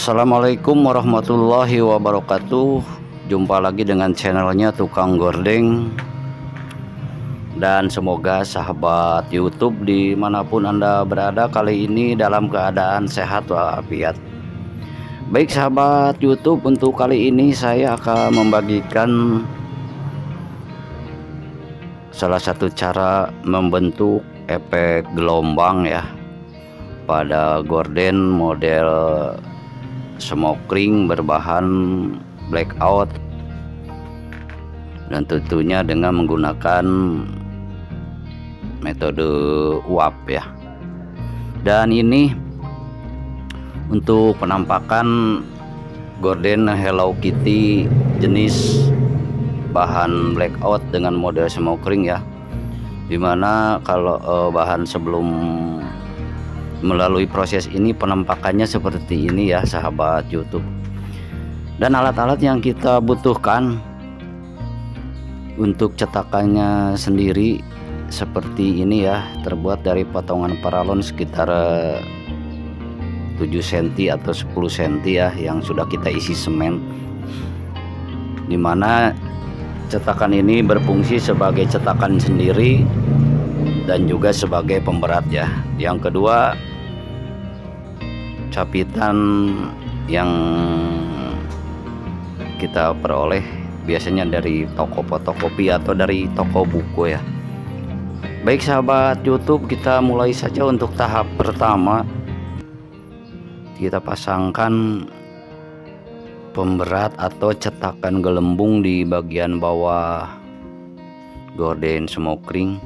Assalamualaikum warahmatullahi wabarakatuh. Jumpa lagi dengan channelnya Tukang Gordeng. Dan semoga sahabat YouTube dimanapun Anda berada kali ini dalam keadaan sehat walafiat. Baik sahabat YouTube, untuk kali ini saya akan membagikan salah satu cara membentuk efek gelombang ya pada gorden model smoke ring berbahan blackout, dan tentunya dengan menggunakan metode uap ya. Dan ini untuk penampakan gorden Hello Kitty jenis bahan blackout dengan model smoke ring ya, dimana kalau bahan sebelum melalui proses ini penampakannya seperti ini ya sahabat YouTube. Dan alat-alat yang kita butuhkan untuk cetakannya sendiri seperti ini ya, terbuat dari potongan paralon sekitar 7 cm atau 10 cm ya, yang sudah kita isi semen, dimana cetakan ini berfungsi sebagai cetakan sendiri dan juga sebagai pemberat ya. Yang kedua, capitan yang kita peroleh biasanya dari toko fotokopi atau dari toko buku ya. Baik sahabat YouTube, kita mulai saja. Untuk tahap pertama, kita pasangkan pemberat atau cetakan gelembung di bagian bawah gorden smoke ring.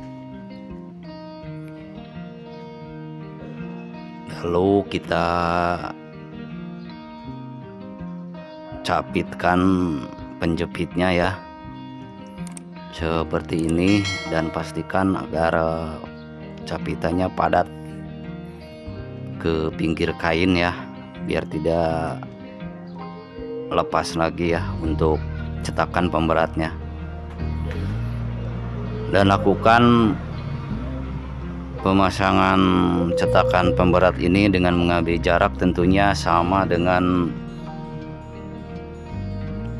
Lalu kita capitkan penjepitnya ya seperti ini, dan pastikan agar capitannya padat ke pinggir kain ya, biar tidak lepas lagi ya untuk cetakan pemberatnya. Dan lakukan pemasangan cetakan pemberat ini dengan mengambil jarak tentunya sama dengan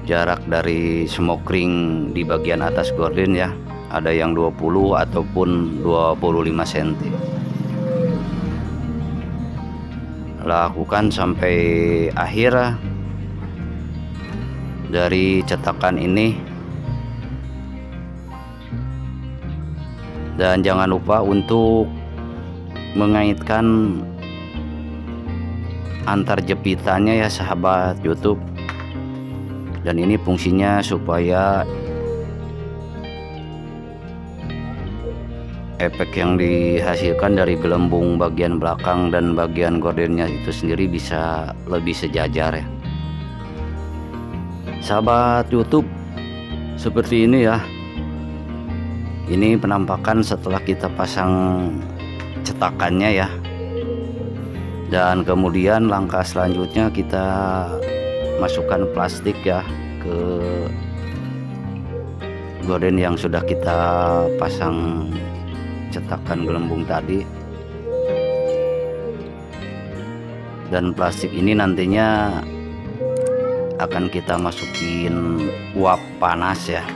jarak dari smoke ring di bagian atas gorden ya. Ada yang 20 ataupun 25 cm. Lakukan sampai akhir dari cetakan ini. Dan jangan lupa untuk mengaitkan antar jepitannya ya sahabat YouTube. Dan ini fungsinya supaya efek yang dihasilkan dari gelembung bagian belakang dan bagian gordennya itu sendiri bisa lebih sejajar ya sahabat YouTube. Seperti ini ya. Ini penampakan setelah kita pasang cetakannya ya. Dan kemudian langkah selanjutnya kita masukkan plastik ya ke gorden yang sudah kita pasang cetakan gelembung tadi. Dan plastik ini nantinya akan kita masukin uap panas ya.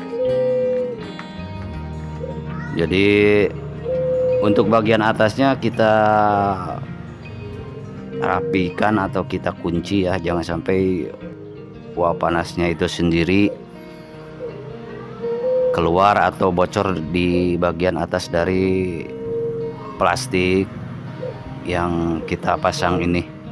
Jadi untuk bagian atasnya kita rapikan atau kita kunci ya, jangan sampai uap panasnya itu sendiri keluar atau bocor di bagian atas dari plastik yang kita pasang ini.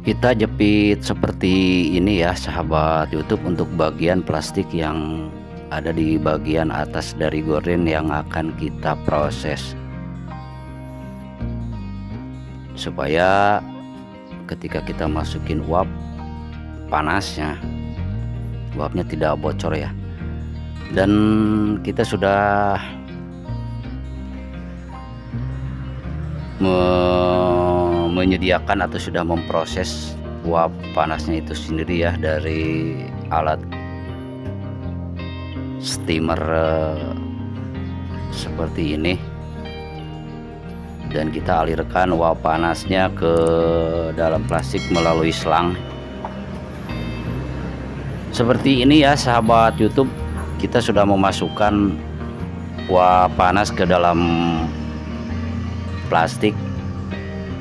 Kita jepit seperti ini ya sahabat YouTube untuk bagian plastik yang ada di bagian atas dari gorden yang akan kita proses, supaya ketika kita masukin uap panasnya, uapnya tidak bocor ya. Dan kita sudah menyediakan atau sudah memproses uap panasnya itu sendiri ya, dari alat steamer seperti ini. Dan kita alirkan uap panasnya ke dalam plastik melalui selang seperti ini ya sahabat YouTube. Kita sudah memasukkan uap panas ke dalam plastik,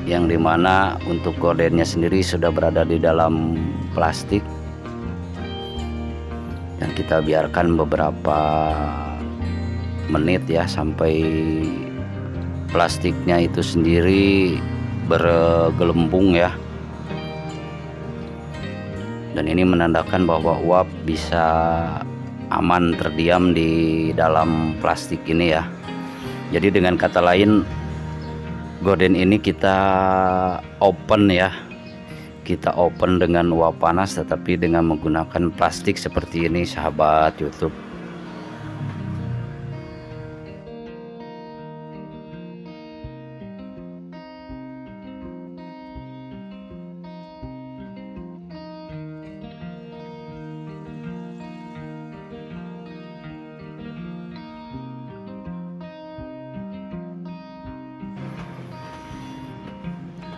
yang dimana untuk gordennya sendiri sudah berada di dalam plastik, dan kita biarkan beberapa menit ya sampai plastiknya itu sendiri bergelembung ya. Dan ini menandakan bahwa uap bisa aman terdiam di dalam plastik ini ya. Jadi dengan kata lain, gorden ini kita open ya, kita open dengan uap panas tetapi dengan menggunakan plastik seperti ini sahabat YouTube.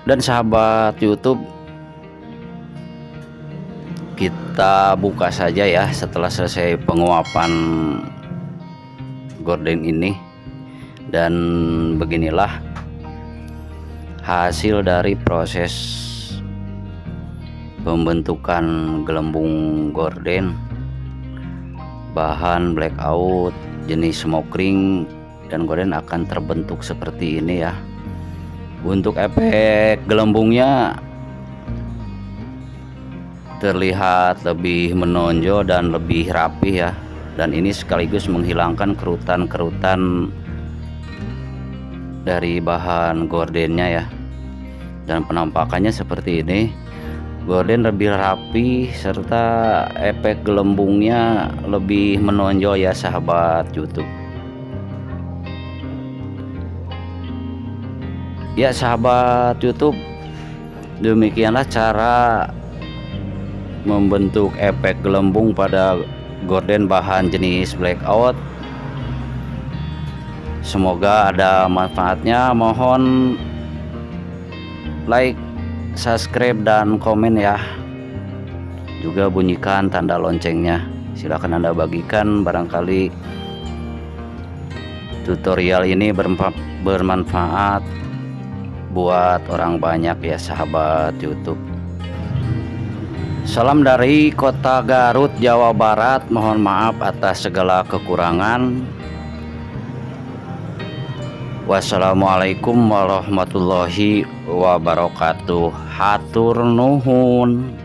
Dan sahabat YouTube, kita buka saja ya setelah selesai penguapan gorden ini. Dan beginilah hasil dari proses pembentukan gelembung gorden bahan blackout jenis smoke ring, dan gorden akan terbentuk seperti ini ya. Untuk efek gelembungnya terlihat lebih menonjol dan lebih rapi ya, dan ini sekaligus menghilangkan kerutan-kerutan dari bahan gordennya ya. Dan penampakannya seperti ini, gorden lebih rapi serta efek gelembungnya lebih menonjol ya sahabat YouTube. Ya sahabat YouTube, demikianlah cara membentuk efek gelembung pada gorden bahan jenis blackout. Semoga ada manfaatnya. Mohon like, subscribe, dan komen ya. Juga bunyikan tanda loncengnya. Silahkan Anda bagikan, barangkali tutorial ini bermanfaat buat orang banyak ya sahabat YouTube. Salam dari kota Garut, Jawa Barat. Mohon maaf atas segala kekurangan. Wassalamualaikum warahmatullahi wabarakatuh. Hatur nuhun.